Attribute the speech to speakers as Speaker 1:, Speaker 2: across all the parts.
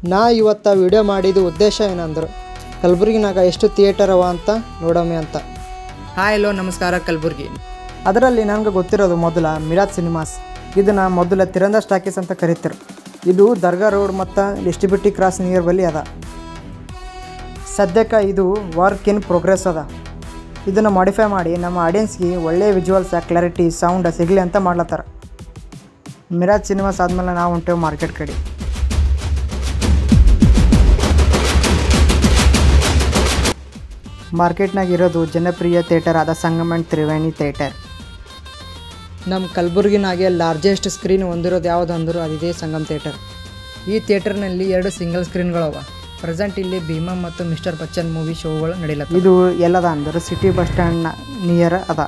Speaker 1: ನಾ ಇವತ್ತು ವಿಡಿಯೋ ಮಾಡಿದ ಉದ್ದೇಶ ಏನಂದ್ರೆ ಕಲಬುರ್ಗಿನಾಗ ಎಷ್ಟು ಥಿಯೇಟರ್ ಅವ ಅಂತ ನೋಡಮ್ಮೆ ಅಂತ.
Speaker 2: ಹಾಯ್ ಹಲೋ ನಮಸ್ಕಾರ ಕಲಬುರ್ಗಿ.
Speaker 1: ಅದರಲ್ಲಿ ನನಗೆ ಗೊತ್ತಿರೋದು ಮೊದಲ ಮಿರಾಜ್ ಸಿನಿಮಾಸ್. ಇದನ್ನು ಮೊದಲ ತಿರಂದಾಜ್ ಟಾಕೀಸ್ ಅಂತ ಕರೀತಾರೆ. ಇದು ದರ್ಗಾ ರೋಡ್ ಮತ್ತು ಡಿಸ್ಟ್ರಿಬ್ಯೂಟಿ ಕ್ರಾಸ್ ನಿಯರ್ ಬಳಿ ಅದ. ಸದ್ಯಕ್ಕೆ ಇದು ವರ್ಕ್ ಇನ್ ಪ್ರೋಗ್ರೆಸ್ ಅದ. ಇದನ್ನು ಮಾಡಿಫೈ ಮಾಡಿ ನಮ್ಮ ಆಡಿಯನ್ಸ್ಗೆ ಒಳ್ಳೆಯ ವಿಜುವಲ್ಸ್ ಕ್ಲಾರಿಟಿ ಸೌಂಡ್ ಸಿಗಲಿ ಅಂತ ಮಾಡ್ಲತ್ತಾರ. ಮಿರಾಜ್ ಸಿನಿಮಾಸ್ ಆದಮೇಲೆ ನಾವು ಹೊಂಟೇವು ಮಾರ್ಕೆಟ್ ಕಡೆ. ಮಾರ್ಕೆಟ್ನಾಗ ಇರೋದು ಜನಪ್ರಿಯ ಥಿಯೇಟರ್ ಆದ ಸಂಗಮ್ ಆ್ಯಂಡ್ ತ್ರಿವೇಣಿ ಥಿಯೇಟರ್. ನಮ್ಮ ಕಲಬುರ್ಗಿನಾಗೆ ಲಾರ್ಜೆಸ್ಟ್ ಸ್ಕ್ರೀನ್ ಹೊಂದಿರೋದು ಯಾವುದು ಅಂದ್ರೆ ಅದಿದೆ ಸಂಗಮ್ ಥಿಯೇಟರ್. ಈ ಥಿಯೇಟರ್ನಲ್ಲಿ 2 ಸಿಂಗಲ್ ಸ್ಕ್ರೀನ್ಗಳವ. ಪ್ರೆಸೆಂಟ್ ಇಲ್ಲಿ ಭೀಮಾ ಮತ್ತು ಮಿಸ್ಟರ್ ಬಚ್ಚನ್ ಮೂವಿ ಶೋಗಳು ನಡೀಲತ್ತ. ಇದು ಎಲ್ಲದ ಅಂದ್ರೆ ಸಿಟಿ ಬಸ್ ಸ್ಟ್ಯಾಂಡ್ ನಿಯರ್ ಅದ.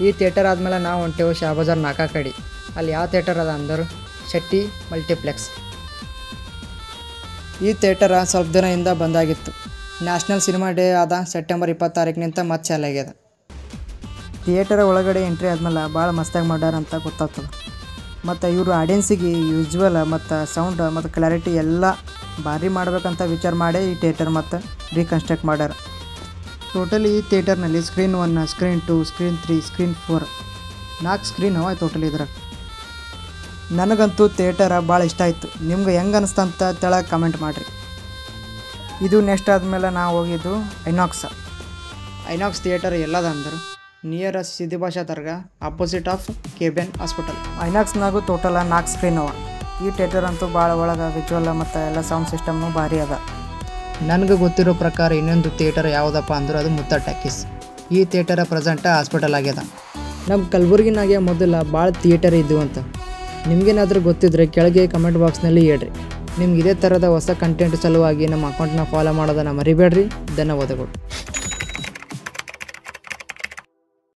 Speaker 1: ಈ ಥಿಯೇಟರ್ ಆದಮೇಲೆ ನಾವು ಹೊಂಟೇವು ಶಾಬಜಾರ್ ನಾಕಾ ಕಡೆ. ಅಲ್ಲಿ ಯಾವ ಥಿಯೇಟರ್ ಅದ ಅಂದ್ರೆ ಶೆಟ್ಟಿ ಮಲ್ಟಿಪ್ಲೆಕ್ಸ್. ಈ ಥಿಯೇಟರ್ ಸ್ವಲ್ಪ ದಿನದಿಂದ ಬಂದಾಗಿತ್ತು. ನ್ಯಾಷನಲ್ ಸಿನಿಮಾ ಡೇ ಆದ ಸೆಪ್ಟೆಂಬರ್ 26 ಮತ್ತೆ ಚಾಲಾಗ್ಯದ. ಥಿಯೇಟರ್ ಒಳಗಡೆ ಎಂಟ್ರಿ ಆದಮೇಲೆ ಭಾಳ ಮಸ್ತಾಗಿ ಮಾಡ್ಯಾರ ಅಂತ ಗೊತ್ತಾಗ್ತದೆ. ಮತ್ತು ಇವರು ಆಡಿಯನ್ಸಿಗೆ ಯೂಜ್ವಲ್ ಮತ್ತು ಸೌಂಡ್ ಮತ್ತು ಕ್ಲಾರಿಟಿ ಎಲ್ಲ ಭಾರಿ ಮಾಡ್ಬೇಕಂತ ವಿಚಾರ ಮಾಡಿ ಈ ಥಿಯೇಟರ್ ಮತ್ತು ರೀಕನ್ಸ್ಟ್ರಕ್ಟ್ ಮಾಡ್ಯಾರ. ಟೋಟಲಿ ಈ ಥಿಯೇಟರ್ನಲ್ಲಿ screen 1, screen 2, screen 3, screen 4 4 screen ಅವ ಟೋಟಲಿ ಇದ್ರಾಗ. ನನಗಂತೂ ಥಿಯೇಟರ್ ಭಾಳ ಇಷ್ಟ ಆಯಿತು. ನಿಮ್ಗೆ ಹೆಂಗೆ ಅನಿಸ್ತಂತ ತೆಳಗೆ ಕಮೆಂಟ್ ಮಾಡಿರಿ. ಇದು ನೆಕ್ಸ್ಟ್ ಆದಮೇಲೆ ನಾವು ಹೋಗಿದ್ದು ಐನಾಕ್ಸ್ ಥಿಯೇಟರ್ ಎಲ್ಲದ ಅಂದ್ರೆ near Siddi Basha Dargah opposite of KBN hospital. ಐನಾಕ್ಸ್ನಾಗೂ ಟೋಟಲ್ 4 ಸ್ಕ್ರೀನ್ ಅವ. ಈ ಥಿಯೇಟರ್ ಅಂತೂ ಭಾಳ ಒಳಗೆ ವಿಜುವಲ್ ಮತ್ತು ಎಲ್ಲ ಸೌಂಡ್ ಸಿಸ್ಟಮ್ನು ಭಾರಿ ಅದ. ನನಗೆ ಗೊತ್ತಿರೋ ಪ್ರಕಾರ ಇನ್ನೊಂದು ಥಿಯೇಟರ್ ಯಾವುದಪ್ಪ ಅಂದ್ರೆ ಅದು ಮುತ್ತ ಟಾಕೀಸ್. ಈ ಥಿಯೇಟರ್ ಪ್ರೆಸೆಂಟ್ ಹಾಸ್ಪಿಟಲ್ ಆಗ್ಯದ. ನಮ್ಮ ಕಲಬುರ್ಗಿನಾಗೆ ಮೊದಲ ಭಾಳ ಥಿಯೇಟರ್ ಇದ್ದವು ಅಂತ ನಿಮಗೇನಾದರೂ ಗೊತ್ತಿದ್ರೆ ಕೆಳಗೆ ಕಮೆಂಟ್ ಬಾಕ್ಸ್ನಲ್ಲಿ ಹೇಳ್ರಿ. ನಿಮ್ಗೆ ಇದೇ ಥರದ ಹೊಸ ಕಂಟೆಂಟ್ ಸಲುವಾಗಿ ನಮ್ಮ ಅಕೌಂಟ್ನ ಫಾಲೋ ಮಾಡೋದನ್ನು ಮರಿಬೇಡ್ರಿ. ಧನ್ಯವಾದಗಳು.